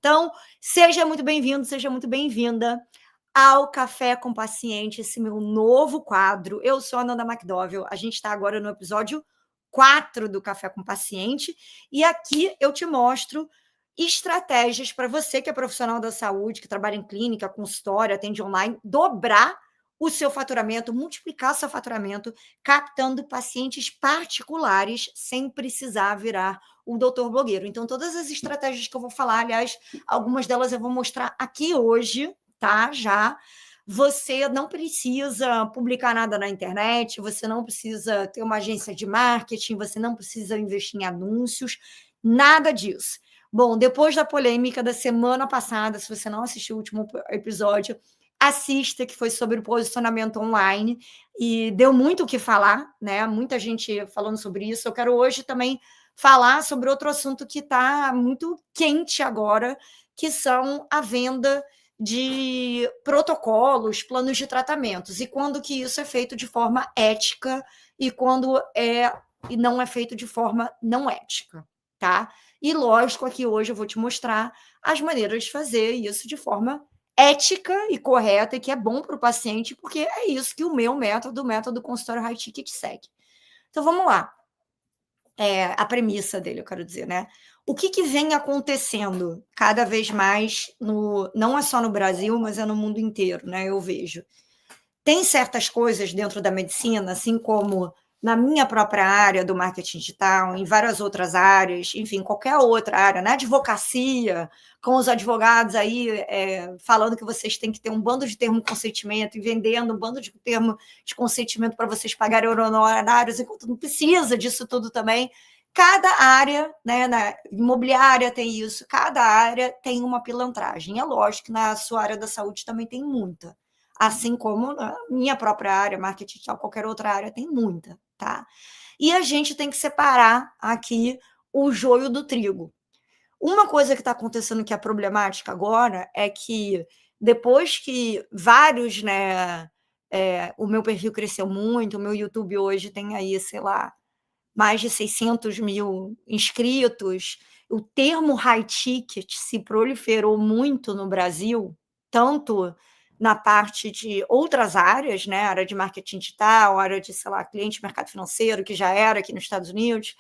Então, seja muito bem-vindo, seja muito bem-vinda ao Café com Paciente, esse meu novo quadro. Eu sou a Nanda McDowell, a gente está agora no episódio 4 do Café com Paciente, e aqui eu te mostro estratégias para você que é profissional da saúde, que trabalha em clínica, consultório, atende online, dobrar o seu faturamento, multiplicar seu faturamento, captando pacientes particulares sem precisar virar o doutor blogueiro. Então, todas as estratégias que eu vou falar, aliás, algumas delas eu vou mostrar aqui hoje, tá? Já. Você não precisa publicar nada na internet, você não precisa ter uma agência de marketing, você não precisa investir em anúncios, nada disso. Bom, depois da polêmica da semana passada, se você não assistiu o último episódio, assista, que foi sobre o posicionamento online, e deu muito o que falar, né? Muita gente falando sobre isso. Eu quero hoje também falar sobre outro assunto que está muito quente agora, que são a venda de protocolos, planos de tratamentos, e quando que isso é feito de forma ética e quando e não é feito de forma não ética, tá? E lógico, aqui hoje eu vou te mostrar as maneiras de fazer isso de forma ética e correta e que é bom para o paciente, porque é isso que o meu método, o método consultório high ticket segue. Então vamos lá. A premissa dele, eu quero dizer, né? O que vem acontecendo cada vez mais, não é só no Brasil, mas é no mundo inteiro, né? Eu vejo. Tem certas coisas dentro da medicina, assim como na minha própria área do marketing digital, em várias outras áreas, enfim, qualquer outra área, na advocacia, com os advogados aí falando que vocês têm que ter um bando de termo de consentimento e vendendo um bando de termo de consentimento para vocês pagarem honorários, enquanto não precisa disso tudo também. Cada área, né, na imobiliária tem isso, cada área tem uma pilantragem. É lógico que na sua área da saúde também tem muita, assim como na minha própria área, marketing digital, qualquer outra área tem muita, tá? E a gente tem que separar aqui o joio do trigo. Uma coisa que está acontecendo que é problemática agora é que depois que vários, né, o meu perfil cresceu muito, o meu YouTube hoje tem aí, sei lá, mais de 600 mil inscritos, o termo high ticket se proliferou muito no Brasil, tanto na parte de outras áreas, né, área de marketing digital, área de, sei lá, cliente mercado financeiro, que já era aqui nos Estados Unidos,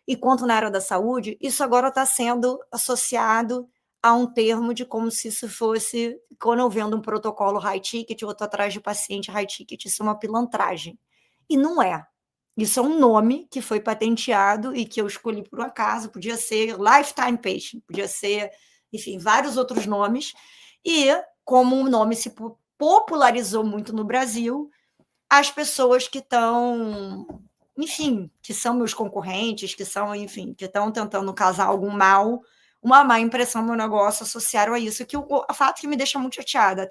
e quanto na área da saúde, isso agora está sendo associado a um termo de como se isso fosse, quando eu vendo um protocolo high ticket, eu estou atrás de paciente high ticket, isso é uma pilantragem. E não é. Isso é um nome que foi patenteado e que eu escolhi por um acaso, podia ser Lifetime Patient, podia ser, enfim, vários outros nomes. E como o nome se popularizou muito no Brasil, as pessoas que estão, enfim, que são meus concorrentes, que são, enfim, que estão tentando causar algum mal, uma má impressão no meu negócio, associaram a isso, que o fato que me deixa muito chateada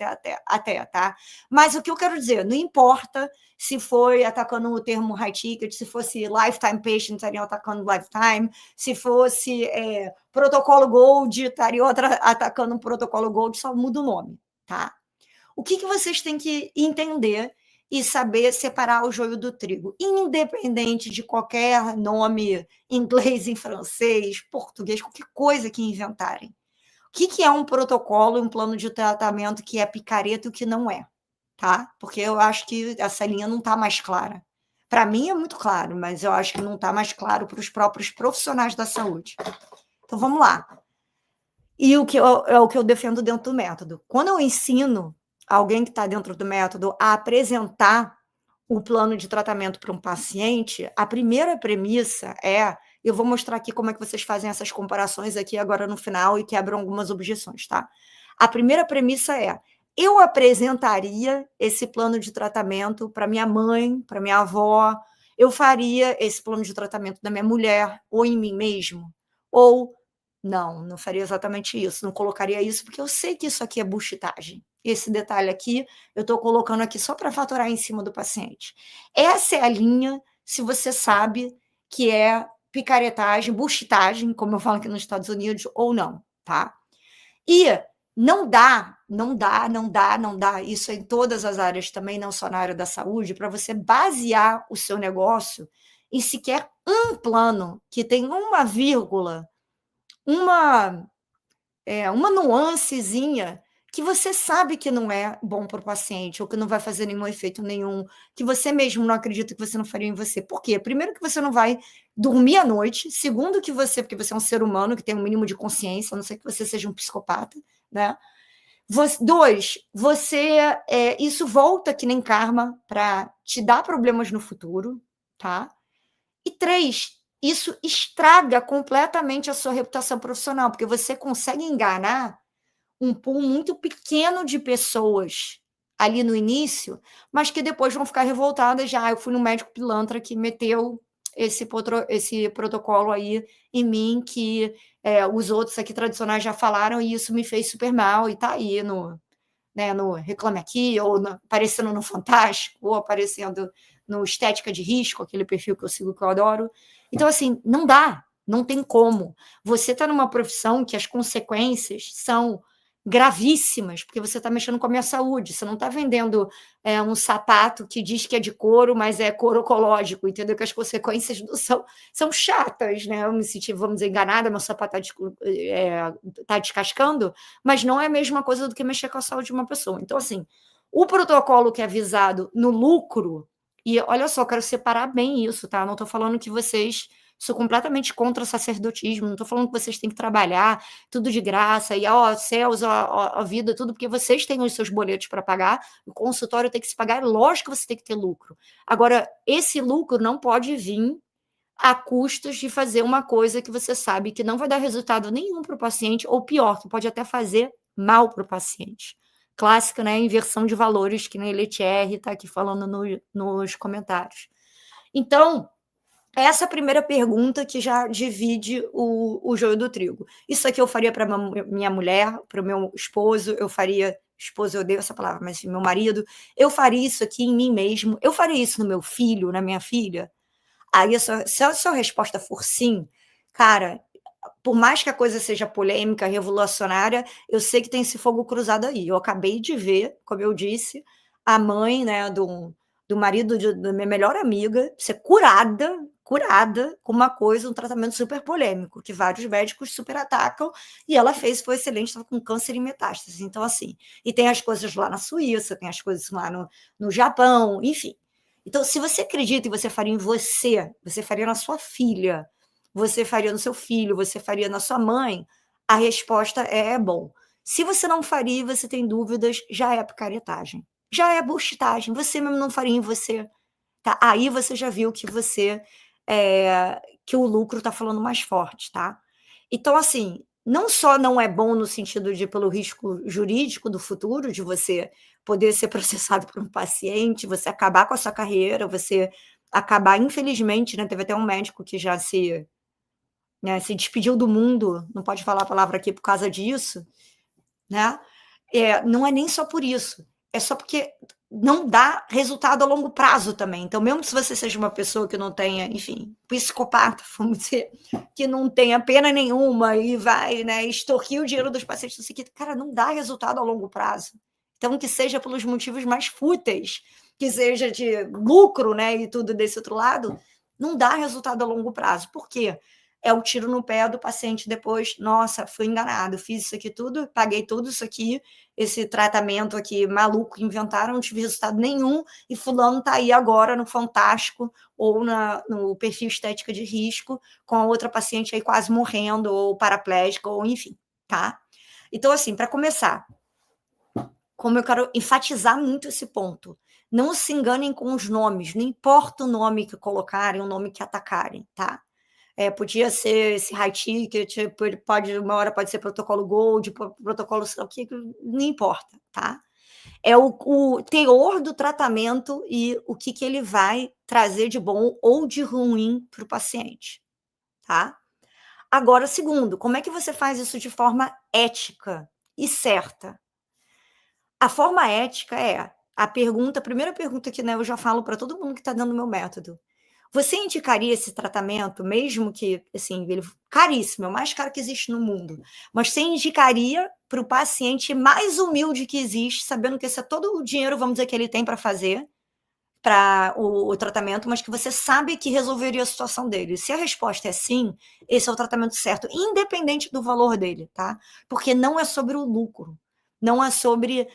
até, tá? Mas o que eu quero dizer, não importa se foi atacando o termo high ticket, se fosse lifetime patient, estariam atacando lifetime, se fosse protocolo gold, estariam atacando o protocolo gold, só muda o nome, tá? O que vocês têm que entender e saber separar o joio do trigo, independente de qualquer nome em inglês, em francês, português, qualquer coisa que inventarem. O que é um protocolo e um plano de tratamento que é picareta e o que não é, tá? Porque eu acho que essa linha não está mais clara. Para mim é muito claro, mas eu acho que não está mais claro para os próprios profissionais da saúde. Então vamos lá. E é o que eu defendo dentro do método. Quando eu ensino alguém que está dentro do método a apresentar o plano de tratamento para um paciente, a primeira premissa eu vou mostrar aqui como é que vocês fazem essas comparações aqui agora no final e quebram algumas objeções, tá? A primeira premissa eu apresentaria esse plano de tratamento para minha mãe, para minha avó, eu faria esse plano de tratamento da minha mulher, ou em mim mesmo, ou não faria exatamente isso, não colocaria isso, porque eu sei que isso aqui é bullshitagem. Esse detalhe aqui, eu estou colocando aqui só para faturar em cima do paciente. Essa é a linha, se você sabe que é picaretagem, bullshitagem, como eu falo aqui nos Estados Unidos, ou não, tá? E não dá, isso é em todas as áreas também, não só na área da saúde, para você basear o seu negócio em sequer um plano que tem uma vírgula, uma nuancezinha que você sabe que não é bom para o paciente, ou que não vai fazer nenhum efeito nenhum, que você mesmo não acredita que você não faria em você. Por quê? Primeiro que você não vai dormir à noite, segundo que você, porque você é um ser humano que tem um mínimo de consciência, a não ser que você seja um psicopata, né? Dois, isso volta que nem karma para te dar problemas no futuro, tá? E três, isso estraga completamente a sua reputação profissional, porque você consegue enganar um pool muito pequeno de pessoas ali no início, mas que depois vão ficar revoltadas já. Eu fui no médico pilantra que meteu esse protocolo aí em mim, que os outros aqui tradicionais já falaram, e isso me fez super mal, e tá aí no Reclame Aqui, ou aparecendo no Fantástico, ou aparecendo no Estética de Risco, aquele perfil que eu sigo que eu adoro. Então, assim, não dá, não tem como. Você está numa profissão que as consequências são gravíssimas, porque você está mexendo com a minha saúde. Você não está vendendo um sapato que diz que é de couro, mas é couro ecológico, entendeu? Que as consequências são chatas, né? Eu me senti, vamos dizer, enganada, meu sapato tá descascando, mas não é a mesma coisa do que mexer com a saúde de uma pessoa. Então, assim, o protocolo que é visado no lucro, e olha só, quero separar bem isso, tá? Não estou falando que vocês sou completamente contra o sacerdotismo, não estou falando que vocês têm que trabalhar tudo de graça, e céus, a vida, tudo, porque vocês têm os seus boletos para pagar, o consultório tem que se pagar, lógico que você tem que ter lucro. Agora, esse lucro não pode vir a custos de fazer uma coisa que você sabe que não vai dar resultado nenhum para o paciente, ou pior, que pode até fazer mal para o paciente. Clássica, né? Inversão de valores, que nem Letier está aqui falando nos comentários. Então, essa primeira pergunta que já divide o joio do trigo. Isso aqui eu faria para minha mulher, para o meu esposo, eu faria. Esposo, eu odeio essa palavra, mas meu marido, eu faria isso aqui em mim mesmo, eu faria isso no meu filho, na minha filha. Aí, se a sua resposta for sim, cara, por mais que a coisa seja polêmica, revolucionária, eu sei que tem esse fogo cruzado aí. Eu acabei de ver, como eu disse, a mãe, né, do marido da minha melhor amiga ser curada com uma coisa, um tratamento super polêmico, que vários médicos super atacam, e ela fez, foi excelente, estava com câncer em metástase. Então, assim, e tem as coisas lá na Suíça, tem as coisas lá no Japão, enfim. Então, se você acredita e você faria em você faria na sua filha, você faria no seu filho, você faria na sua mãe, a resposta é bom. Se você não faria e você tem dúvidas, já é picaretagem. Já é bullshitagem. Você mesmo não faria em você. Tá? Aí você já viu que que o lucro está falando mais forte, tá? Então, assim, não só não é bom no sentido de pelo risco jurídico do futuro, de você poder ser processado por um paciente, você acabar com a sua carreira, você acabar, infelizmente, né? Teve até um médico que já se despediu do mundo, não pode falar a palavra aqui por causa disso, né? Não é nem só por isso, é só porque não dá resultado a longo prazo também. Então, mesmo se você seja uma pessoa que não tenha, enfim, psicopata, vamos dizer, que não tenha pena nenhuma e vai, né, extorquir o dinheiro dos pacientes, não sei o que, cara, não dá resultado a longo prazo. Então, que seja pelos motivos mais fúteis, que seja de lucro, né, e tudo desse outro lado, não dá resultado a longo prazo. Por quê? É o tiro no pé do paciente depois, nossa, fui enganado, fiz isso aqui tudo, paguei tudo isso aqui, esse tratamento aqui maluco que inventaram, não tive resultado nenhum, e fulano está aí agora no Fantástico, ou no perfil Estética de Risco, com a outra paciente aí quase morrendo, ou paraplégica, ou enfim, tá? Então, assim, para começar, como eu quero enfatizar muito esse ponto, não se enganem com os nomes, não importa o nome que colocarem, o nome que atacarem, tá? Podia ser esse high ticket, uma hora pode ser protocolo gold, protocolo sei lá o que, não importa, tá? É o teor do tratamento e o que ele vai trazer de bom ou de ruim para o paciente, tá? Agora, segundo, como é que você faz isso de forma ética e certa? A forma ética é a primeira pergunta que, né, eu já falo para todo mundo que está dando o meu método. Você indicaria esse tratamento, mesmo que, assim, ele caríssimo, é o mais caro que existe no mundo, mas você indicaria para o paciente mais humilde que existe, sabendo que esse é todo o dinheiro, vamos dizer, que ele tem para fazer, para o tratamento, mas que você sabe que resolveria a situação dele. Se a resposta é sim, esse é o tratamento certo, independente do valor dele, tá? Porque não é sobre o lucro, não é sobre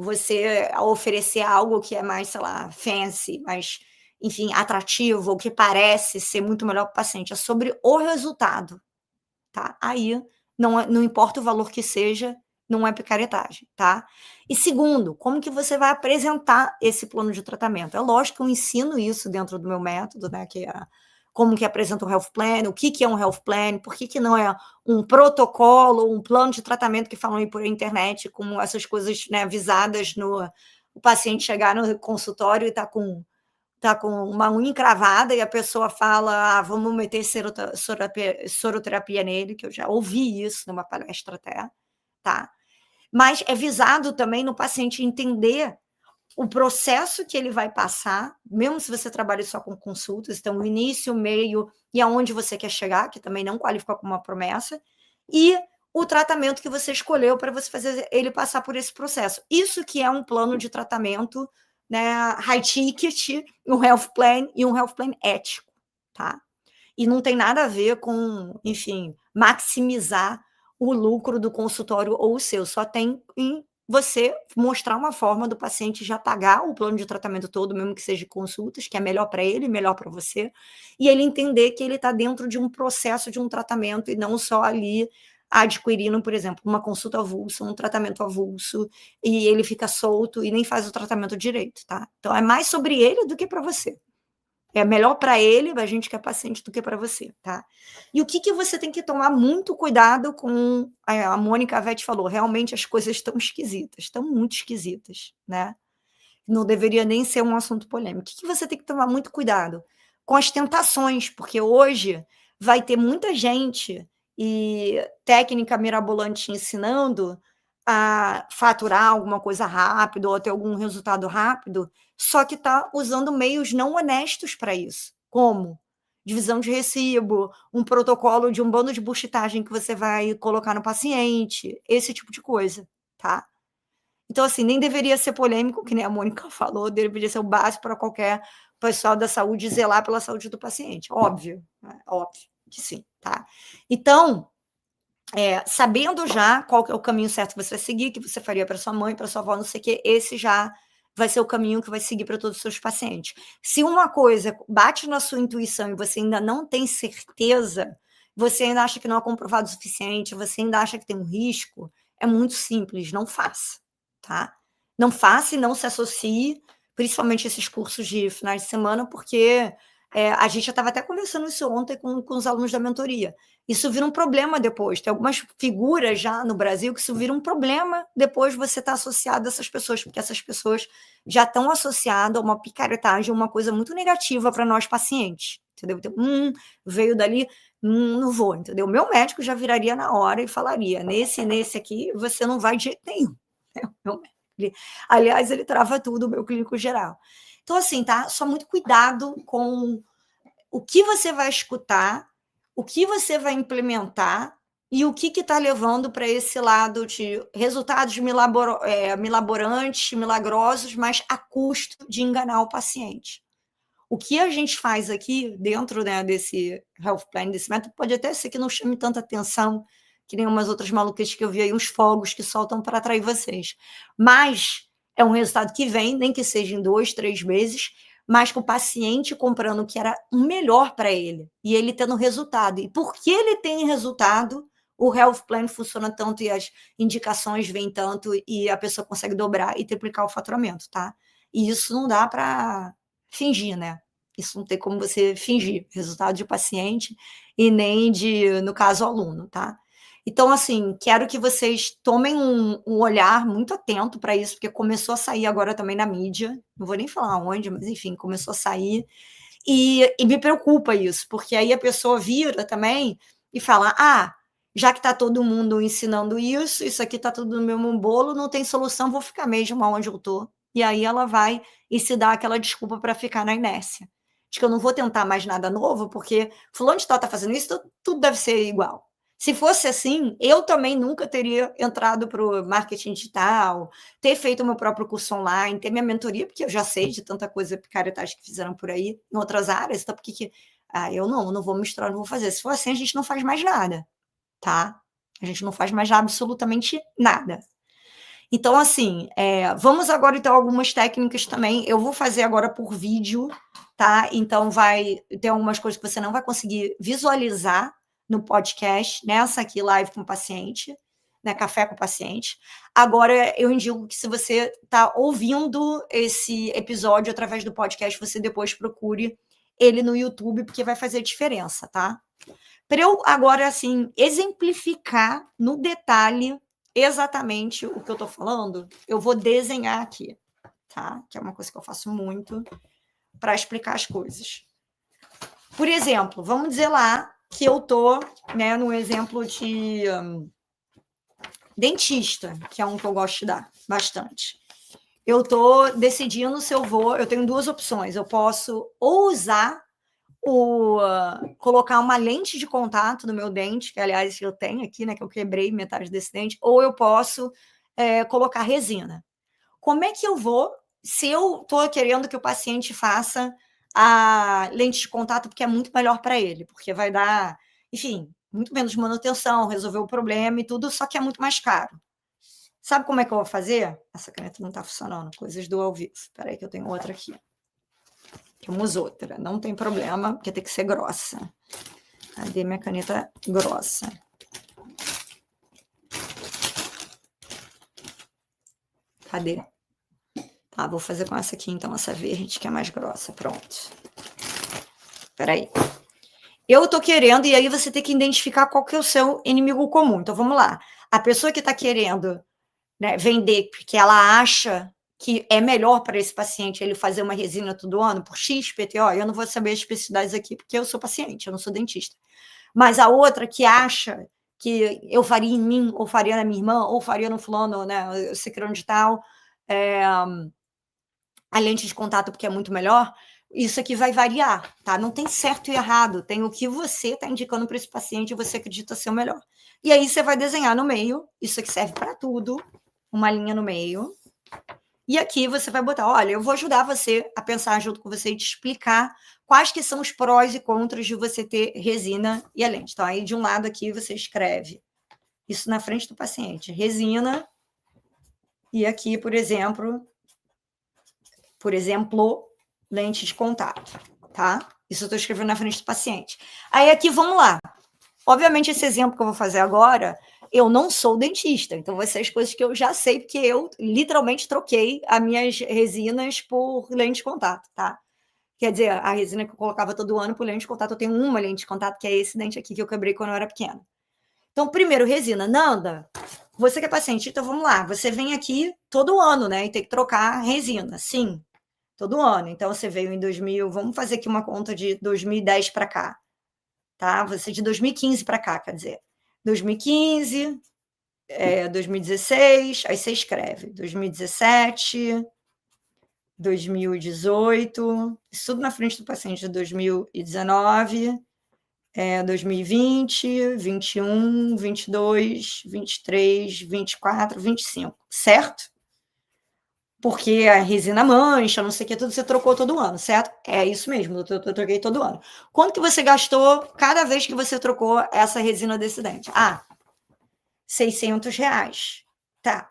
você oferecer algo que é mais, sei lá, fancy, mais, enfim, atrativo, ou que parece ser muito melhor para o paciente, é sobre o resultado, tá? Aí não importa o valor que seja, não é picaretagem, tá? E segundo, como que você vai apresentar esse plano de tratamento? É lógico que eu ensino isso dentro do meu método, né, que é como que apresenta um health plan, o que que é um health plan, por que que não é um protocolo, um plano de tratamento que falam aí por internet, com essas coisas, né, visadas no o paciente chegar no consultório e tá com uma unha encravada e a pessoa fala: "Ah, vamos meter soroterapia nele", que eu já ouvi isso numa palestra até, tá. Mas é visado também no paciente entender o processo que ele vai passar, mesmo se você trabalha só com consultas, então o início, o meio e aonde você quer chegar, que também não qualifica como uma promessa, e o tratamento que você escolheu para você fazer ele passar por esse processo. Isso que é um plano de tratamento, né, high ticket, um health plan e um health plan ético, tá? E não tem nada a ver com, enfim, maximizar o lucro do consultório ou o seu, só tem em você mostrar uma forma do paciente já pagar o plano de tratamento todo, mesmo que seja de consultas, que é melhor para ele, melhor para você, e ele entender que ele está dentro de um processo de um tratamento e não só ali adquirindo, por exemplo, uma consulta avulsa, um tratamento avulso, e ele fica solto e nem faz o tratamento direito, tá? Então é mais sobre ele do que para você. É melhor para ele, a gente que é paciente, do que para você, tá? E o que que você tem que tomar muito cuidado com a Mônica Vetti falou, realmente as coisas estão esquisitas, estão muito esquisitas, né? Não deveria nem ser um assunto polêmico. O que que você tem que tomar muito cuidado? Com as tentações, porque hoje vai ter muita gente e técnica mirabolante ensinando a faturar alguma coisa rápido ou ter algum resultado rápido, só que está usando meios não honestos para isso. Como? Divisão de recibo, um protocolo de um bando de buchitagem que você vai colocar no paciente, esse tipo de coisa, tá? Então, assim, nem deveria ser polêmico, que nem a Mônica falou, deveria ser o básico para qualquer pessoal da saúde zelar pela saúde do paciente. Óbvio, né? Óbvio que sim, tá? Então, sabendo já qual que é o caminho certo que você vai seguir, que você faria para sua mãe, para sua avó, não sei o quê, esse já vai ser o caminho que vai seguir para todos os seus pacientes. Se uma coisa bate na sua intuição e você ainda não tem certeza, você ainda acha que não é comprovado o suficiente, você ainda acha que tem um risco, é muito simples, não faça, tá? Não faça e não se associe, principalmente esses cursos de finais de semana, porque a gente já estava até conversando isso ontem com os alunos da mentoria. Isso vira um problema depois. Tem algumas figuras já no Brasil que isso vira um problema depois você estar associado a essas pessoas, porque essas pessoas já estão associadas a uma picaretagem, uma coisa muito negativa para nós pacientes, entendeu? Então, veio dali, não vou, entendeu? Meu médico já viraria na hora e falaria, nesse aqui, você não vai de jeito nenhum. Meu médico, aliás, ele trava tudo, o meu clínico geral. Então, assim, tá? Só muito cuidado com o que você vai escutar, o que você vai implementar e o que está levando para esse lado de resultados milaborantes, milagrosos, mas a custo de enganar o paciente. O que a gente faz aqui dentro, né, desse health plan, desse método, pode até ser que não chame tanta atenção, que nem umas outras maluquices que eu vi aí, uns fogos que soltam para atrair vocês. Mas é um resultado que vem, nem que seja em 2, 3 meses, mas com o paciente comprando o que era o melhor para ele, e ele tendo resultado. E porque ele tem resultado, o health plan funciona tanto e as indicações vêm tanto e a pessoa consegue dobrar e triplicar o faturamento, tá? E isso não dá para fingir, né? Isso não tem como você fingir resultado de paciente e nem de, no caso, aluno, tá? Então, assim, quero que vocês tomem um olhar muito atento para isso, porque começou a sair agora também na mídia, não vou nem falar onde, mas enfim, começou a sair, e me preocupa isso, porque aí a pessoa vira também e fala, já que está todo mundo ensinando isso aqui está tudo no mesmo bolo, não tem solução, vou ficar mesmo onde eu estou. E aí ela vai e se dá aquela desculpa para ficar na inércia. De que eu não vou tentar mais nada novo, porque fulano de tal está fazendo isso, tudo deve ser igual. Se fosse assim, eu também nunca teria entrado para o marketing digital, ter feito o meu próprio curso online, ter minha mentoria, porque eu já sei de tanta coisa picaretagem que fizeram por aí, em outras áreas, então por que eu não vou misturar, não vou fazer. Se for assim, a gente não faz mais nada, tá? A gente não faz mais absolutamente nada. Então, assim, vamos agora, então, algumas técnicas também. Eu vou fazer agora por vídeo, tá? Então, vai ter algumas coisas que você não vai conseguir visualizar no podcast, nessa aqui, live com o paciente, né? Café com o paciente. Agora, eu indico que se você está ouvindo esse episódio através do podcast, você depois procure ele no YouTube, porque vai fazer diferença, tá? Para eu agora, assim, exemplificar no detalhe exatamente o que eu estou falando, eu vou desenhar aqui, tá? Que é uma coisa que eu faço muito para explicar as coisas. Por exemplo, vamos dizer lá que eu estou, né, no exemplo de dentista, que é um que eu gosto de dar bastante. Eu estou decidindo se eu vou. Eu tenho duas opções. Eu posso ou usar colocar uma lente de contato no meu dente, que aliás eu tenho aqui, né, que eu quebrei metade desse dente, ou eu posso colocar resina. Como é que eu vou, se eu estou querendo que o paciente faça a lente de contato, porque é muito melhor para ele, porque vai dar, enfim, muito menos manutenção, resolver o problema e tudo, só que é muito mais caro. Sabe como é que eu vou fazer? Essa caneta não está funcionando, coisas do ao vivo. Espera aí que eu tenho outra aqui. Temos outra, não tem problema, porque tem que ser grossa. Cadê minha caneta grossa? Cadê? Tá, vou fazer com essa aqui, então, essa verde, que é mais grossa. Pronto. Espera aí. Eu tô querendo, e aí você tem que identificar qual que é o seu inimigo comum. Então, vamos lá. A pessoa que está querendo, né, vender, porque ela acha que é melhor para esse paciente ele fazer uma resina todo ano por X, PTO, eu não vou saber as especificidades aqui, porque eu sou paciente, eu não sou dentista. Mas a outra que acha que eu faria em mim, ou faria na minha irmã, ou faria no fulano, né, cicrano de tal, a lente de contato porque é muito melhor, isso aqui vai variar, tá? Não tem certo e errado, tem o que você está indicando para esse paciente e você acredita ser o melhor. E aí você vai desenhar no meio, isso aqui serve para tudo, uma linha no meio, e aqui você vai botar, olha, eu vou ajudar você a pensar junto com você e te explicar quais que são os prós e contras de você ter resina e a lente. Então, aí de um lado aqui você escreve isso na frente do paciente, resina, e aqui, por exemplo, lente de contato, tá? Isso eu estou escrevendo na frente do paciente. Aí aqui, vamos lá. Obviamente, esse exemplo que eu vou fazer agora, eu não sou dentista, então vai ser as coisas que eu já sei, porque eu literalmente troquei as minhas resinas por lente de contato, tá? Quer dizer, a resina que eu colocava todo ano por lente de contato, eu tenho uma lente de contato, que é esse dente aqui que eu quebrei quando eu era pequena. Então, primeiro, resina. Nanda, você que é paciente, então vamos lá. Você vem aqui todo ano, né? E tem que trocar resina. Sim, todo ano. Então, você veio em 2000, vamos fazer aqui uma conta de 2010 para cá, tá? Você de 2015 para cá, quer dizer. 2015, 2016, aí você escreve 2017, 2018, isso tudo na frente do paciente de 2019, 2020, 21, 22, 23, 24, 25, certo? Porque a resina mancha, não sei o que, tudo você trocou todo ano, certo? É isso mesmo, eu troquei todo ano. Quanto que você gastou cada vez que você trocou essa resina desse dente? R$600. Tá.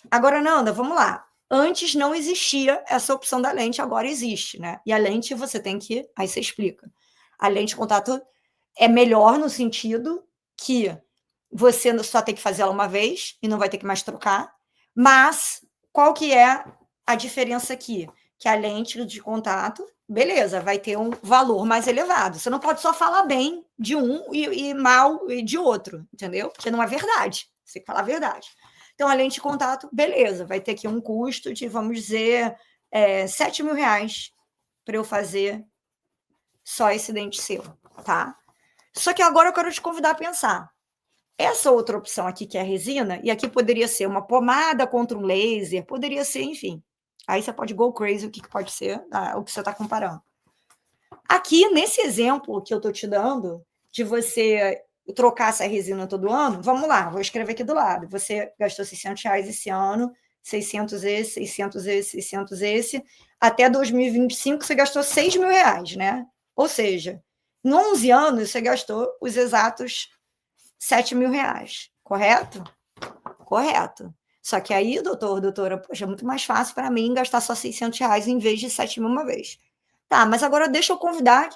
Agora, Nanda, vamos lá. Antes não existia essa opção da lente, agora existe, né? E a lente você tem que... Aí você explica. A lente de contato é melhor no sentido que você só tem que fazer ela uma vez e não vai ter que mais trocar. Mas qual que é a diferença aqui? Que a lente de contato, beleza, vai ter um valor mais elevado. Você não pode só falar bem de um e mal de outro, entendeu? Porque não é verdade. Você tem que falar a verdade. Então, a lente de contato, beleza, vai ter aqui um custo de, vamos dizer, R$7.000 para eu fazer só esse dente seu, tá? Só que agora eu quero te convidar a pensar. Essa outra opção aqui, que é a resina, e aqui poderia ser uma pomada contra um laser, poderia ser, enfim. Aí você pode go crazy, o que pode ser o que você está comparando. Aqui, nesse exemplo que eu estou te dando, de você trocasse a resina todo ano, vamos lá, vou escrever aqui do lado. Você gastou R$ 600 esse ano, 600 esse, 600 esse, 600 esse. Até 2025 você gastou R$ 6.000, né? Ou seja, em 11 anos você gastou os exatos R$ 7.000, correto? Correto. Só que aí, doutora, poxa, é muito mais fácil para mim gastar só R$ 600 em vez de 7.000 uma vez. Tá, mas agora deixa eu convidar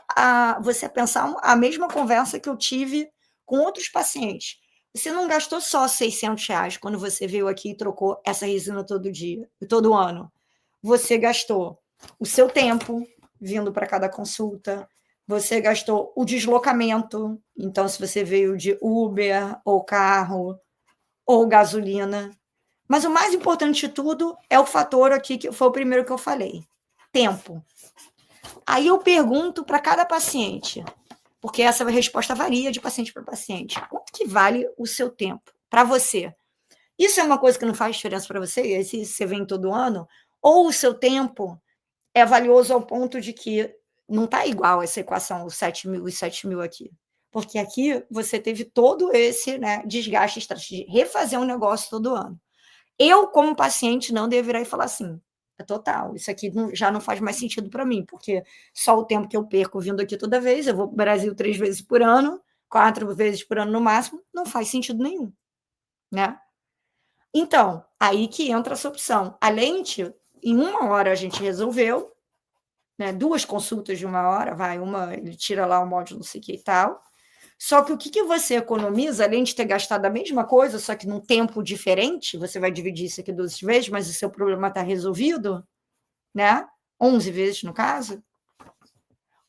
você a pensar a mesma conversa que eu tive com outros pacientes. Você não gastou só R$ 600 quando você veio aqui e trocou essa resina todo dia, todo ano. Você gastou o seu tempo vindo para cada consulta, você gastou o deslocamento, então se você veio de Uber ou carro ou gasolina. Mas o mais importante de tudo é o fator aqui, que foi o primeiro que eu falei: tempo. Aí eu pergunto para cada paciente, porque essa resposta varia de paciente para paciente: quanto que vale o seu tempo para você? Isso é uma coisa que não faz diferença para você, se você vem todo ano? Ou o seu tempo é valioso ao ponto de que não está igual essa equação, os 7.000 e 7.000 aqui? Porque aqui você teve todo esse, né, desgaste de refazer um negócio todo ano. Eu, como paciente, não deveria falar assim: é total, isso aqui já não faz mais sentido para mim, porque só o tempo que eu perco vindo aqui toda vez, eu vou para o Brasil 3 vezes por ano, 4 vezes por ano no máximo, não faz sentido nenhum, né? Então, aí que entra essa opção. A lente, em 1 hora a gente resolveu, né? 2 consultas de 1 hora, vai, uma ele tira lá o módulo, não sei o que e tal. Só que o que você economiza, além de ter gastado a mesma coisa, só que num tempo diferente, você vai dividir isso aqui 12 vezes, mas o seu problema está resolvido, né? 11 vezes, no caso.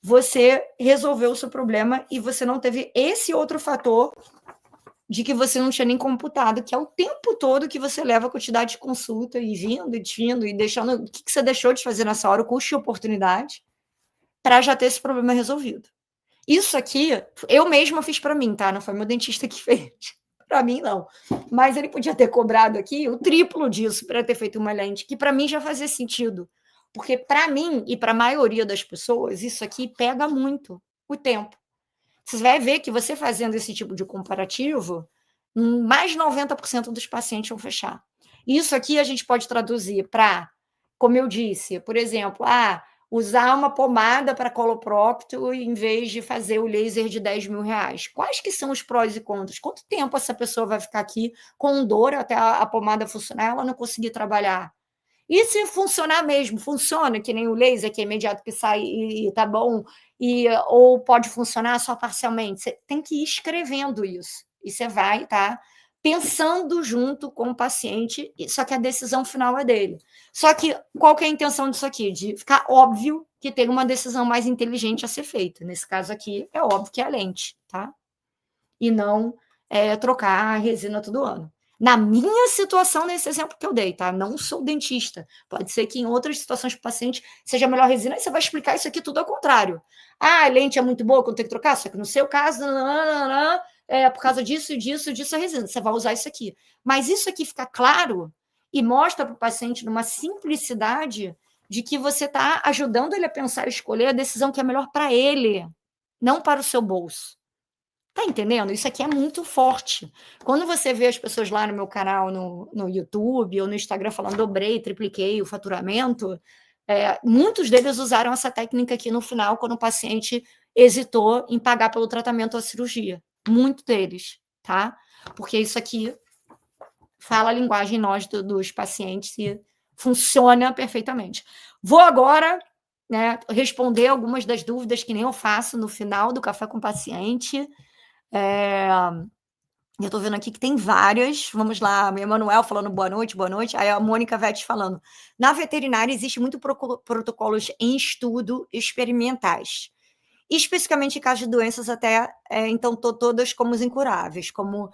Você resolveu o seu problema e você não teve esse outro fator de que você não tinha nem computado, que é o tempo todo que você leva a quantidade de consulta e vindo e deixando. O que você deixou de fazer nessa hora, o custo de oportunidade, para já ter esse problema resolvido. Isso aqui, eu mesma fiz para mim, tá? Não foi meu dentista que fez. Para mim, não. Mas ele podia ter cobrado aqui o triplo disso para ter feito uma lente, que para mim já fazia sentido. Porque para mim e para a maioria das pessoas, isso aqui pega muito o tempo. Você vai ver que você fazendo esse tipo de comparativo, mais de 90% dos pacientes vão fechar. Isso aqui a gente pode traduzir para, como eu disse, por exemplo, usar uma pomada para coloprocto em vez de fazer o laser de R$ 10.000. Quais que são os prós e contras? Quanto tempo essa pessoa vai ficar aqui com dor até a pomada funcionar e ela não conseguir trabalhar? E se funcionar mesmo, funciona, que nem o laser, que é imediato que sai e tá bom, ou pode funcionar só parcialmente? Você tem que ir escrevendo isso. E você vai, tá? Pensando junto com o paciente, só que a decisão final é dele. Só que qual que é a intenção disso aqui? De ficar óbvio que tem uma decisão mais inteligente a ser feita. Nesse caso aqui, é óbvio que é a lente, tá? E não trocar a resina todo ano. Na minha situação, nesse exemplo que eu dei, tá? Não sou dentista. Pode ser que em outras situações para o paciente seja a melhor resina e você vai explicar isso aqui tudo ao contrário. A lente é muito boa quando tem que trocar, só que no seu caso, por causa disso, disso, a resina. Você vai usar isso aqui. Mas isso aqui fica claro e mostra para o paciente numa simplicidade de que você está ajudando ele a pensar e escolher a decisão que é melhor para ele, não para o seu bolso. Tá entendendo? Isso aqui é muito forte. Quando você vê as pessoas lá no meu canal no YouTube ou no Instagram falando dobrei, tripliquei o faturamento, muitos deles usaram essa técnica aqui no final, quando o paciente hesitou em pagar pelo tratamento ou a cirurgia. Muito deles, tá? Porque isso aqui fala a linguagem nós dos pacientes e funciona perfeitamente. Vou agora, né, responder algumas das dúvidas que nem eu faço no final do Café com o Paciente. Eu estou vendo aqui que tem várias. Vamos lá, o Emanuel falando boa noite, boa noite. Aí a Mônica Vetti falando: na veterinária existe muito protocolos em estudo experimentais, especificamente em casos de doenças até então todas como os incuráveis, como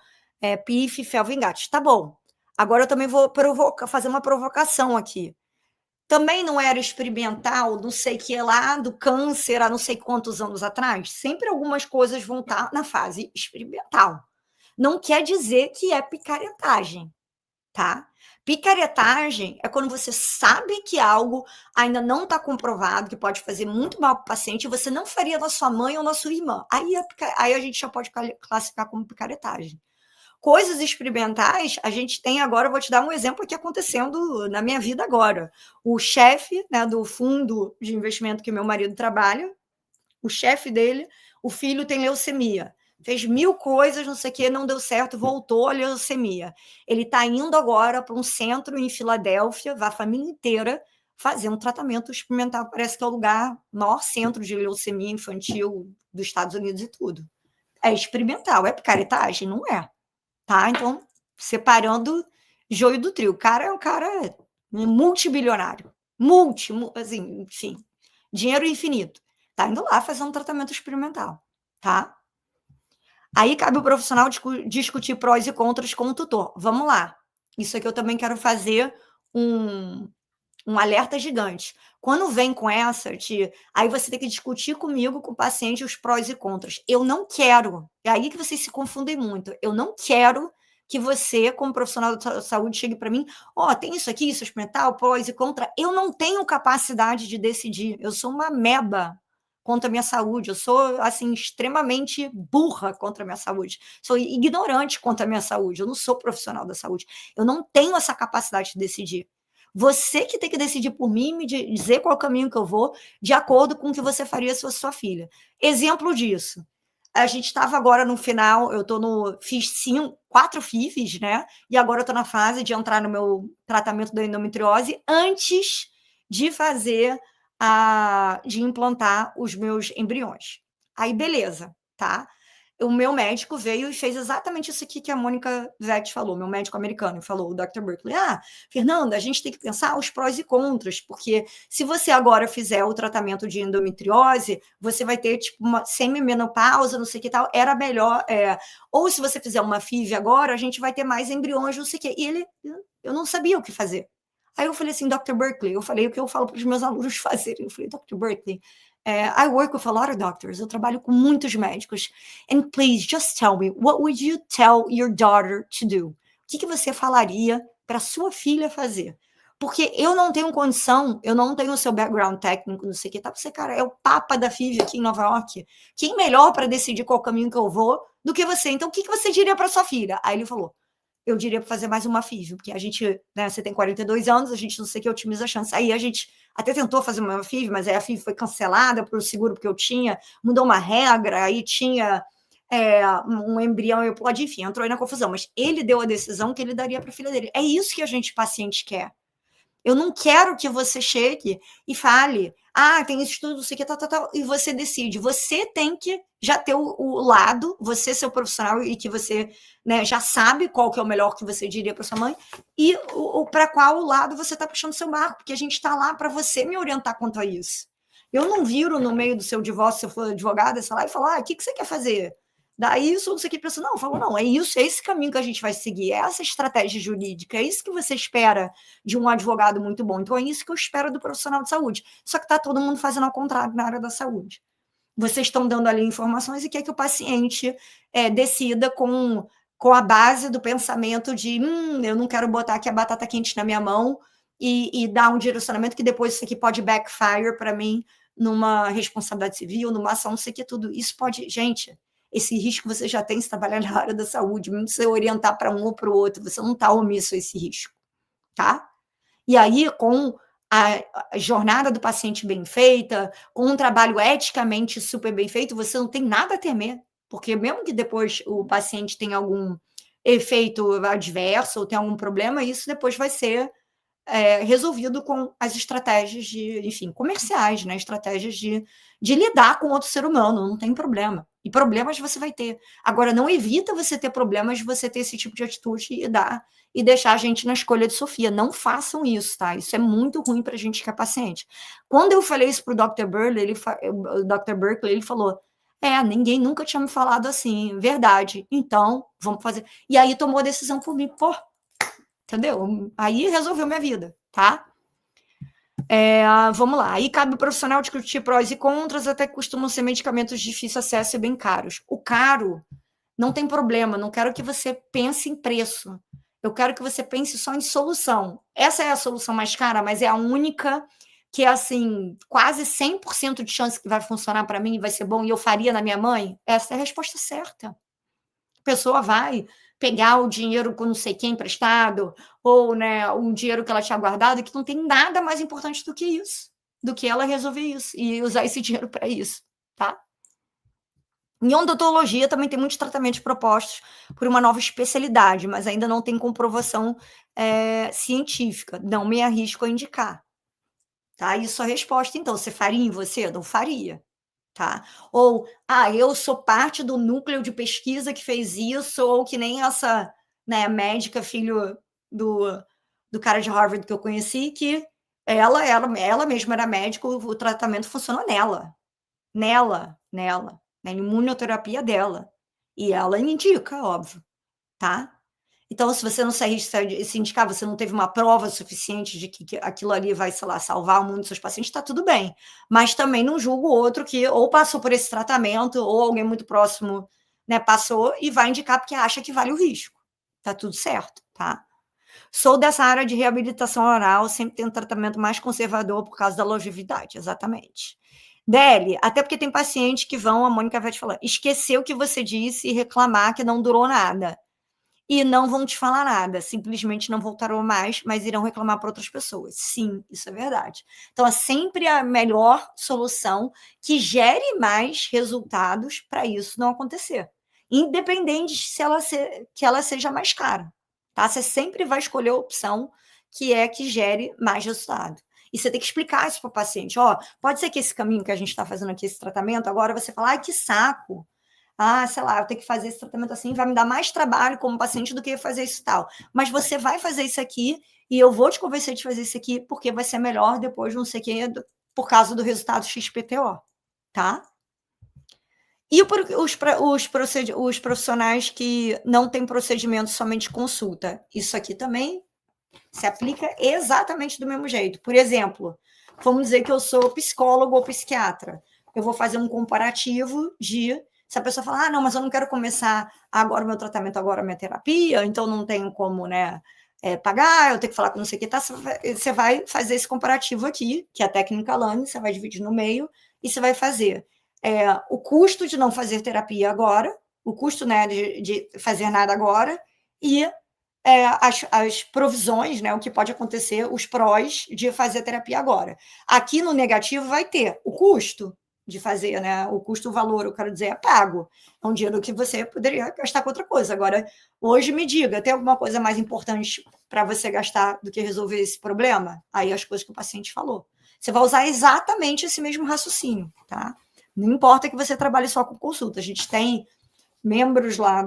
PIF, felva e engates. Tá bom. Agora eu também vou fazer uma provocação aqui. Também não era experimental, não sei que lá, do câncer há não sei quantos anos atrás? Sempre algumas coisas vão estar na fase experimental. Não quer dizer que é picaretagem, tá? Picaretagem é quando você sabe que algo ainda não está comprovado, que pode fazer muito mal para o paciente, e você não faria na sua mãe ou na sua irmã. Aí a gente já pode classificar como picaretagem. Coisas experimentais, a gente tem agora, eu vou te dar um exemplo aqui acontecendo na minha vida agora. O chefe, né, do fundo de investimento que meu marido trabalha, o chefe dele, o filho tem leucemia. Fez 1000 coisas, não sei o que, não deu certo, voltou a leucemia. Ele está indo agora para um centro em Filadélfia, vai a família inteira fazer um tratamento experimental. Parece que é o lugar, maior centro de leucemia infantil dos Estados Unidos e tudo. É experimental, é picaretagem? Não é. Tá? Então, separando joio do trigo. O cara é um cara multibilionário. Assim, enfim, dinheiro infinito. Tá indo lá fazer um tratamento experimental, tá? Aí cabe o profissional discutir prós e contras com o tutor. Vamos lá. Isso aqui eu também quero fazer um, um alerta gigante. Quando vem com essa, aí você tem que discutir comigo, com o paciente, os prós e contras. Eu não quero. É aí que vocês se confundem muito. Eu não quero que você, como profissional da saúde, chegue para mim, tem isso aqui, isso experimental, prós e contras. Eu não tenho capacidade de decidir. Eu sou uma meba contra a minha saúde. Eu sou, assim, extremamente burra contra a minha saúde. Sou ignorante contra a minha saúde. Eu não sou profissional da saúde. Eu não tenho essa capacidade de decidir. Você que tem que decidir por mim, me dizer qual caminho que eu vou, de acordo com o que você faria se fosse sua filha. Exemplo disso. A gente estava agora no final, fiz 4 FIVs, né? E agora eu estou na fase de entrar no meu tratamento da endometriose antes de de implantar os meus embriões. Aí, beleza, tá? O meu médico veio e fez exatamente isso aqui que a Mônica Vetti falou, meu médico americano, falou, o Dr. Berkeley. Fernanda, a gente tem que pensar os prós e contras, porque se você agora fizer o tratamento de endometriose, você vai ter, tipo, uma semi-menopausa, não sei o que tal, era melhor, ou se você fizer uma FIV agora, a gente vai ter mais embriões, não sei o que. E eu não sabia o que fazer. Aí eu falei assim, Dr. Berkeley, eu falei o que eu falo para os meus alunos fazerem. Eu falei, Dr. Berkeley, I work with a lot of doctors. Eu trabalho com muitos médicos. And please, just tell me, what would you tell your daughter to do? O que você falaria para sua filha fazer? Porque eu não tenho condição, eu não tenho o seu background técnico, não sei o que, tá? Você, cara, é o papa da FIV aqui em Nova York. Quem melhor para decidir qual caminho que eu vou do que você? Então, o que você diria para sua filha? Aí ele falou, eu diria para fazer mais uma FIV, porque a gente, né, você tem 42 anos, a gente não sei o que otimiza a chance. Aí a gente até tentou fazer uma FIV, mas aí a FIV foi cancelada para o seguro que eu tinha, mudou uma regra, aí tinha um embrião euploide, enfim, entrou aí na confusão. Mas ele deu a decisão que ele daria para a filha dele. É isso que a gente, paciente, quer. Eu não quero que você chegue e fale, tem isso tudo, não sei o que, tal, e você decide. Você tem que já ter o lado, você ser o profissional e que você, né, já sabe qual que é o melhor que você diria para sua mãe e para qual lado você está puxando seu barco, porque a gente está lá para você me orientar quanto a isso. Eu não viro no meio do seu divórcio, se eu for advogada, sei lá, e falar, o que você quer fazer? Daí isso, não sei o que, pensa, não, falo, não, é isso, é esse caminho que a gente vai seguir, é essa estratégia jurídica, é isso que você espera de um advogado muito bom. Então, é isso que eu espero do profissional de saúde. Só que está todo mundo fazendo ao contrário na área da saúde. Vocês estão dando ali informações e quer que o paciente decida com a base do pensamento de eu não quero botar aqui a batata quente na minha mão e dar um direcionamento que depois isso aqui pode backfire para mim numa responsabilidade civil, numa ação, não sei o que, tudo. Isso pode... Gente, esse risco você já tem se trabalhar na área da saúde, mesmo você orientar para um ou para o outro, você não está omisso a esse risco, tá? E aí, com a jornada do paciente bem feita, com um trabalho eticamente super bem feito, você não tem nada a temer, porque mesmo que depois o paciente tenha algum efeito adverso ou tenha algum problema, isso depois vai ser resolvido com as estratégias enfim, comerciais, né? Estratégias de lidar com outro ser humano, não tem problema. E problemas você vai ter. Agora, não evita você ter problemas de você ter esse tipo de atitude e deixar a gente na escolha de Sofia. Não façam isso, tá? Isso é muito ruim para a gente que é paciente. Quando eu falei isso para o Dr. Berkeley, ele falou, ninguém nunca tinha me falado assim, verdade. Então, vamos fazer. E aí tomou a decisão por mim. Pô, entendeu? Aí resolveu minha vida, tá? Vamos lá. Aí cabe o profissional discutir prós e contras, até que costumam ser medicamentos de difícil acesso e bem caros. O caro não tem problema, não quero que você pense em preço. Eu quero que você pense só em solução. Essa é a solução mais cara, mas é a única que é, assim, quase 100% de chance que vai funcionar para mim e vai ser bom e eu faria na minha mãe? Essa é a resposta certa. A pessoa vai pegar o dinheiro com não sei quem emprestado ou, né, um dinheiro que ela tinha guardado que não tem nada mais importante do que isso, do que ela resolver isso e usar esse dinheiro para isso, tá? Em odontologia também tem muitos tratamentos propostos por uma nova especialidade, mas ainda não tem comprovação, científica. Não me arrisco a indicar, tá? Isso a resposta então, você faria em você? Não faria, tá? Ou, eu sou parte do núcleo de pesquisa que fez isso, ou que nem essa, né, médica filho do do cara de Harvard que eu conheci, que ela mesma era médica, o tratamento funcionou nela, na imunoterapia dela. E ela indica, óbvio, tá? Então, se você não se arrisca de se indicar, você não teve uma prova suficiente de que aquilo ali vai, sei lá, salvar o mundo dos seus pacientes, está tudo bem. Mas também não julgo o outro que ou passou por esse tratamento, ou alguém muito próximo, né, passou e vai indicar porque acha que vale o risco. Tá tudo certo, tá? Sou dessa área de reabilitação oral, sempre tem um tratamento mais conservador por causa da longevidade, exatamente. Deli, até porque tem pacientes que vão, a Mônica vai te falar, esquecer o que você disse e reclamar que não durou nada. E não vão te falar nada, simplesmente não voltarão mais, mas irão reclamar para outras pessoas. Sim, isso é verdade. Então, é sempre a melhor solução que gere mais resultados para isso não acontecer. Independente se que ela seja mais cara. Tá? Você sempre vai escolher a opção que gere mais resultado. E você tem que explicar isso para o paciente. Ó, pode ser que esse caminho que a gente está fazendo aqui, esse tratamento, agora você fala, ai, que saco. Sei lá, eu tenho que fazer esse tratamento assim, vai me dar mais trabalho como paciente do que fazer isso e tal. Mas você vai fazer isso aqui e eu vou te convencer de fazer isso aqui porque vai ser melhor depois de não sei o quê, por causa do resultado XPTO, tá? E os profissionais que não têm procedimento, somente consulta. Isso aqui também se aplica exatamente do mesmo jeito. Por exemplo, vamos dizer que eu sou psicólogo ou psiquiatra. Eu vou fazer um comparativo de se a pessoa falar, não, mas eu não quero começar agora o meu tratamento, agora a minha terapia, então não tenho como, né, pagar, eu tenho que falar com não sei o que, tá? Você vai fazer esse comparativo aqui, que é a técnica Lane, você vai dividir no meio e você vai fazer o custo de não fazer terapia agora, o custo, né, de fazer nada agora, e as provisões, né, o que pode acontecer, os prós de fazer terapia agora. Aqui no negativo vai ter o custo de fazer, né? O custo, o valor, eu quero dizer, é pago. É um dinheiro que você poderia gastar com outra coisa. Agora, hoje me diga, tem alguma coisa mais importante para você gastar do que resolver esse problema? Aí as coisas que o paciente falou. Você vai usar exatamente esse mesmo raciocínio, tá? Não importa que você trabalhe só com consulta. A gente tem membros lá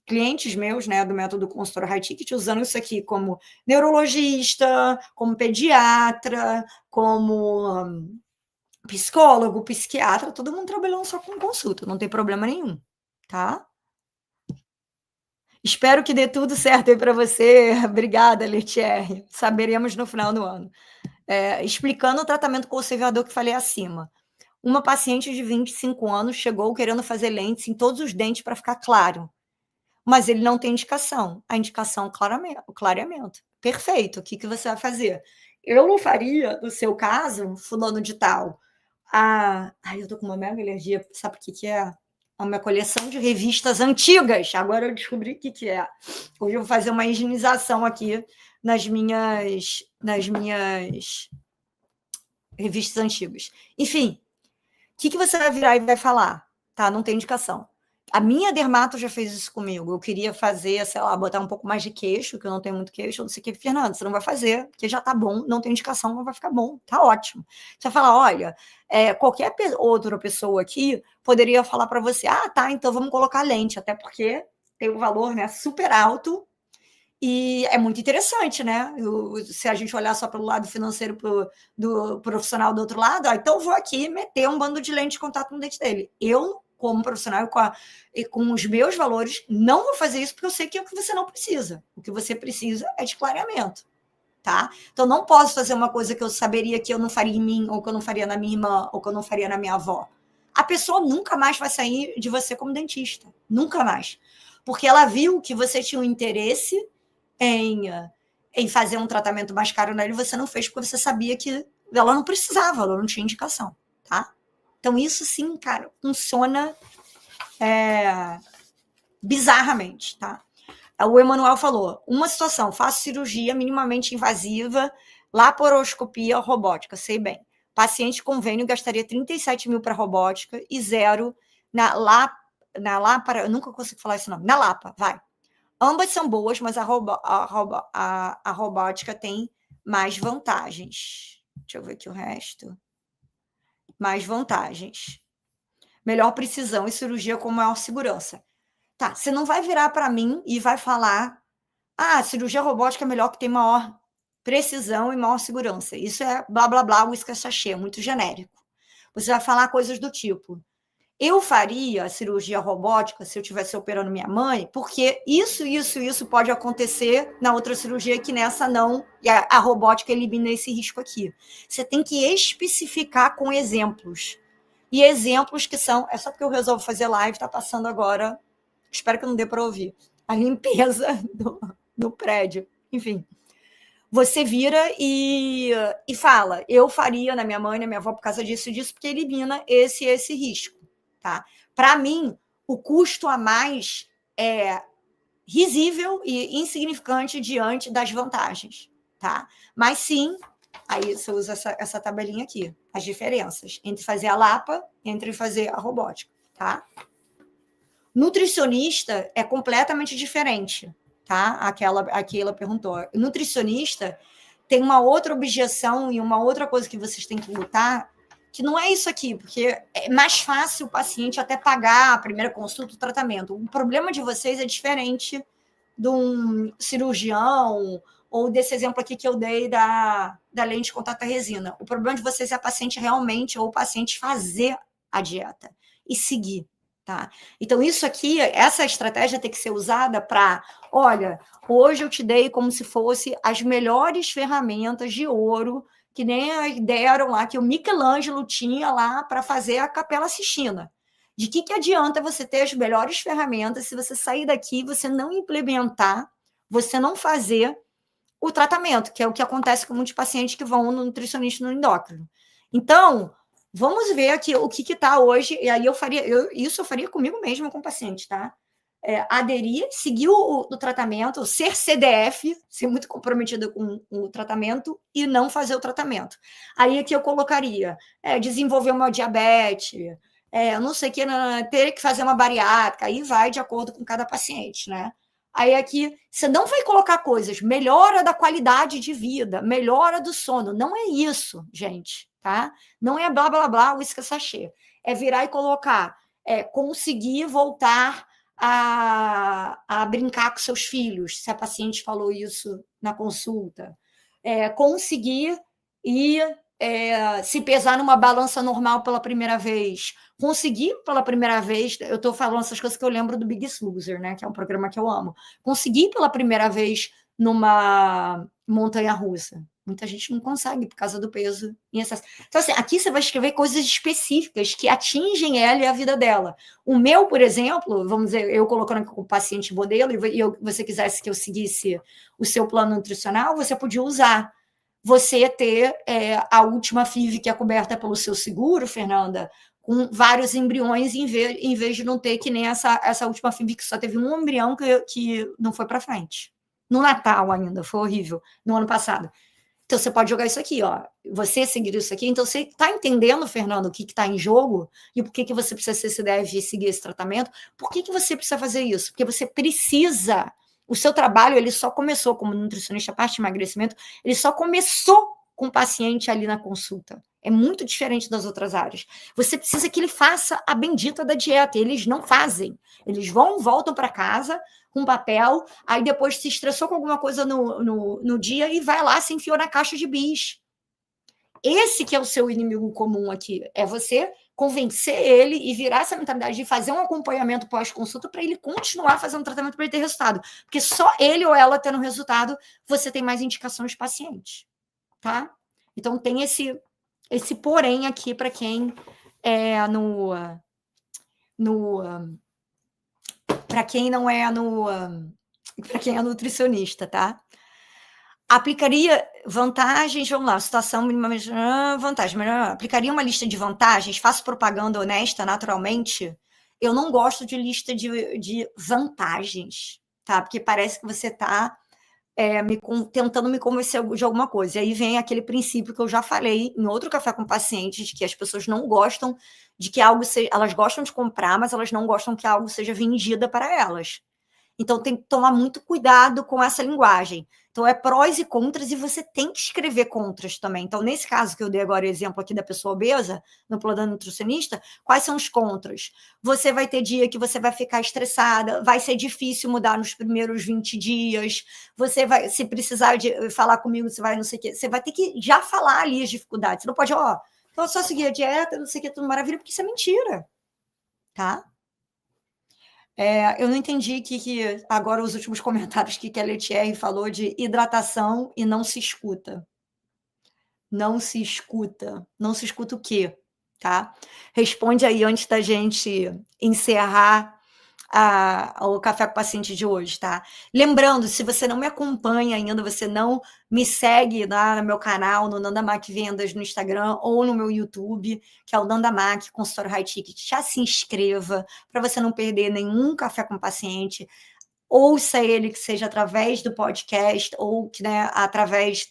clientes meus, né, do método consultor high ticket, usando isso aqui como neurologista, como pediatra, como psicólogo, psiquiatra, todo mundo trabalhando só com consulta, não tem problema nenhum, tá? Espero que dê tudo certo aí para você. Obrigada, Letier. Saberemos no final do ano. Explicando o tratamento conservador que falei acima. Uma paciente de 25 anos chegou querendo fazer lentes em todos os dentes para ficar claro. Mas ele não tem indicação. A indicação o clareamento. Perfeito. O que você vai fazer? Eu não faria, no seu caso, fulano de tal. Eu tô com uma mega alergia. Sabe o que é? A minha coleção de revistas antigas. Agora eu descobri o que é. Hoje eu vou fazer uma higienização aqui nas minhas revistas antigas. Enfim, o que você vai virar e vai falar? Tá, não tem indicação. A minha dermato já fez isso comigo. Eu queria fazer, sei lá, botar um pouco mais de queixo, que eu não tenho muito queixo, eu não sei o que. Fernando, você não vai fazer, porque já tá bom, não tem indicação, não vai ficar bom, tá ótimo. Você vai falar, olha, qualquer outra pessoa aqui poderia falar para você, tá, então vamos colocar lente, até porque tem um valor, né, super alto, e é muito interessante, né? Se a gente olhar só pelo lado financeiro do profissional do outro lado, então vou aqui meter um bando de lente de contato no dente dele. Eu, como profissional, com os meus valores, não vou fazer isso porque eu sei que é o que você não precisa. O que você precisa é de clareamento, tá? Então, não posso fazer uma coisa que eu saberia que eu não faria em mim, ou que eu não faria na minha irmã, ou que eu não faria na minha avó. A pessoa nunca mais vai sair de você como dentista. Nunca mais. Porque ela viu que você tinha um interesse em fazer um tratamento mais caro nele, você não fez porque você sabia que ela não precisava, ela não tinha indicação, tá? Então, isso sim, cara, funciona bizarramente, tá? O Emanuel falou, uma situação, faço cirurgia minimamente invasiva, laparoscopia robótica, sei bem. Paciente convênio gastaria 37 mil para robótica e zero na Lapa, eu nunca consigo falar esse nome, na Lapa, vai. Ambas são boas, mas a robótica tem mais vantagens. Deixa eu ver aqui o resto. Mais vantagens. Melhor precisão e cirurgia com maior segurança. Tá, você não vai virar para mim e vai falar cirurgia robótica é melhor que tem maior precisão e maior segurança. Isso é blá, blá, blá, whisky sachê, muito genérico. Você vai falar coisas do tipo, eu faria a cirurgia robótica se eu estivesse operando minha mãe, porque isso pode acontecer na outra cirurgia que nessa não, e a robótica elimina esse risco aqui. Você tem que especificar com exemplos. E exemplos que são, é só porque eu resolvo fazer live, tá passando agora, espero que não dê para ouvir, a limpeza do prédio. Enfim, você vira e fala, eu faria na minha mãe, na minha avó por causa disso e disso, porque elimina esse risco. Tá? Para mim, o custo a mais é risível e insignificante diante das vantagens. Tá? Mas sim, aí você usa essa tabelinha aqui, as diferenças entre fazer a Lapa e entre fazer a robótica. Tá? Nutricionista é completamente diferente. Tá? Aquela perguntou. Nutricionista tem uma outra objeção e uma outra coisa que vocês têm que lutar, que não é isso aqui, porque é mais fácil o paciente até pagar a primeira consulta, o tratamento. O problema de vocês é diferente de um cirurgião ou desse exemplo aqui que eu dei da lente de contato à resina. O problema de vocês é a paciente realmente ou o paciente fazer a dieta e seguir. Tá? Então, isso aqui, essa estratégia tem que ser usada para, olha, hoje eu te dei como se fosse as melhores ferramentas de ouro que nem deram lá, que o Michelangelo tinha lá para fazer a Capela Sistina. De que adianta você ter as melhores ferramentas se você sair daqui, você não implementar, você não fazer o tratamento, que é o que acontece com muitos pacientes que vão no nutricionista no endócrino. Então, vamos ver aqui o que está hoje, e aí isso eu faria comigo mesma com o paciente, tá? Aderir, seguir o tratamento, ser CDF, ser muito comprometida com o tratamento e não fazer o tratamento. Aí aqui eu colocaria desenvolver uma diabetes, não sei o que, ter que fazer uma bariátrica, aí vai de acordo com cada paciente, né? Aí aqui, você não vai colocar coisas, melhora da qualidade de vida, melhora do sono. Não é isso, gente, tá? Não é blá, blá, blá, uísque sachê. É virar e colocar, conseguir voltar a brincar com seus filhos, se a paciente falou isso na consulta. Conseguir ir se pesar numa balança normal pela primeira vez, conseguir pela primeira vez, eu estou falando essas coisas que eu lembro do Biggest Loser, né, que é um programa que eu amo, conseguir pela primeira vez numa montanha-russa. Muita gente não consegue por causa do peso em excesso. Então, assim, aqui você vai escrever coisas específicas que atingem ela e a vida dela. O meu, por exemplo, vamos dizer, eu colocando aqui o paciente modelo, e você quisesse que eu seguisse o seu plano nutricional, você podia usar você ter a última FIV que é coberta pelo seu seguro, Fernanda, com vários embriões, em vez de não ter que nem essa última FIV que só teve um embrião que não foi para frente. No Natal ainda, foi horrível, no ano passado. Então, você pode jogar isso aqui, ó. Você seguir isso aqui. Então, você está entendendo, Fernando, o que está em jogo e por que você precisa se deve seguir esse tratamento? Por que você precisa fazer isso? Porque você precisa. O seu trabalho, ele só começou como nutricionista, a parte de emagrecimento, ele só começou com o paciente ali na consulta. É muito diferente das outras áreas. Você precisa que ele faça a bendita da dieta. Eles não fazem. Eles voltam para casa com papel, aí depois se estressou com alguma coisa no dia e vai lá, se enfiou na caixa de bis. Esse que é o seu inimigo comum aqui. É você convencer ele e virar essa mentalidade de fazer um acompanhamento pós-consulta para ele continuar fazendo tratamento para ele ter resultado. Porque só ele ou ela tendo resultado, você tem mais indicações de paciente. Tá? Então, tem esse porém aqui para quem para quem não é para quem é nutricionista, tá? Aplicaria vantagens, vamos lá, situação minimamente vantagem, aplicaria uma lista de vantagens, faço propaganda honesta naturalmente. Eu não gosto de lista de vantagens, tá? Porque parece que você está tentando me convencer de alguma coisa. E aí vem aquele princípio que eu já falei em outro café com pacientes, de que as pessoas não gostam de que algo seja. Elas gostam de comprar, mas elas não gostam que algo seja vendida para elas. Então tem que tomar muito cuidado com essa linguagem. Então é prós e contras e você tem que escrever contras também. Então nesse caso que eu dei agora o exemplo aqui da pessoa obesa, no plano da nutricionista, quais são os contras? Você vai ter dia que você vai ficar estressada, vai ser difícil mudar nos primeiros 20 dias, você vai, se precisar de falar comigo, você vai não sei o quê, você vai ter que já falar ali as dificuldades. Você não pode, então só seguir a dieta, não sei o que, tudo maravilha, porque isso é mentira, tá? Eu não entendi que agora os últimos comentários que a Letieri falou de hidratação e não se escuta. Não se escuta. Não se escuta o quê? Tá? Responde aí antes da gente encerrar o Café com o Paciente de hoje, tá? Lembrando, se você não me acompanha ainda, você não me segue lá no meu canal, no Nanda Mac Vendas, no Instagram ou no meu YouTube, que é o Nanda Mac Consultório High Ticket, já se inscreva para você não perder nenhum Café com o Paciente. Ouça ele, que seja através do podcast ou que, né, através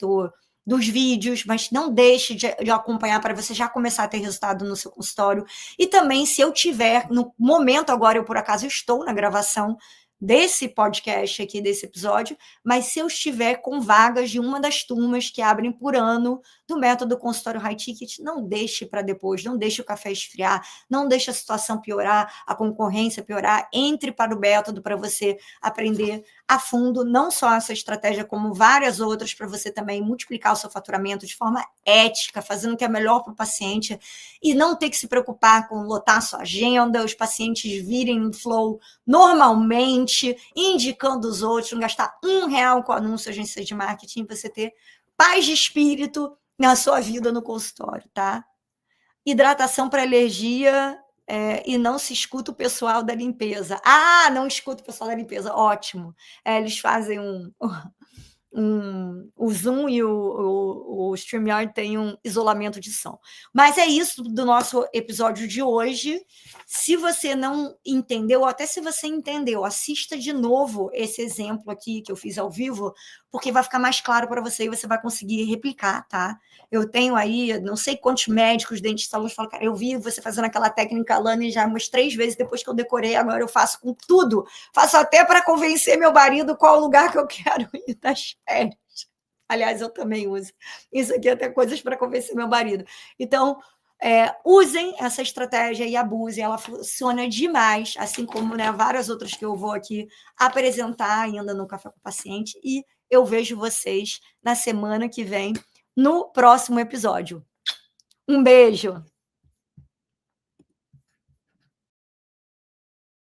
dos vídeos, mas não deixe de acompanhar para você já começar a ter resultado no seu consultório. E também, se eu tiver, no momento agora, eu por acaso estou na gravação desse podcast aqui, desse episódio, mas se eu estiver com vagas de uma das turmas que abrem por ano do método consultório high ticket, não deixe para depois, não deixe o café esfriar, não deixe a situação piorar, a concorrência piorar, entre para o método para você aprender a fundo, não só essa estratégia, como várias outras, para você também multiplicar o seu faturamento de forma ética, fazendo o que é melhor para o paciente, e não ter que se preocupar com lotar a sua agenda, os pacientes virem no flow normalmente, indicando os outros, não gastar R$1 com anúncio, agência de marketing, você ter paz de espírito na sua vida no consultório, tá? Hidratação para alergia e não se escuta o pessoal da limpeza. Não escuta o pessoal da limpeza, ótimo. Eles fazem o Zoom e o StreamYard tem um isolamento de som. Mas é isso do nosso episódio de hoje. Se você não entendeu, ou até se você entendeu, assista de novo esse exemplo aqui que eu fiz ao vivo, porque vai ficar mais claro para você e você vai conseguir replicar, tá? Eu tenho aí, não sei quantos médicos, dentistas, falam, cara, eu vi você fazendo aquela técnica Lani já umas 3 vezes, depois que eu decorei, agora eu faço com tudo. Faço até para convencer meu marido qual lugar que eu quero ir das férias. Aliás, eu também uso. Isso aqui é até coisas para convencer meu marido. Então, usem essa estratégia e abusem, ela funciona demais, assim como, né, várias outras que eu vou aqui apresentar ainda no Café com o Paciente, e eu vejo vocês na semana que vem, no próximo episódio. Um beijo!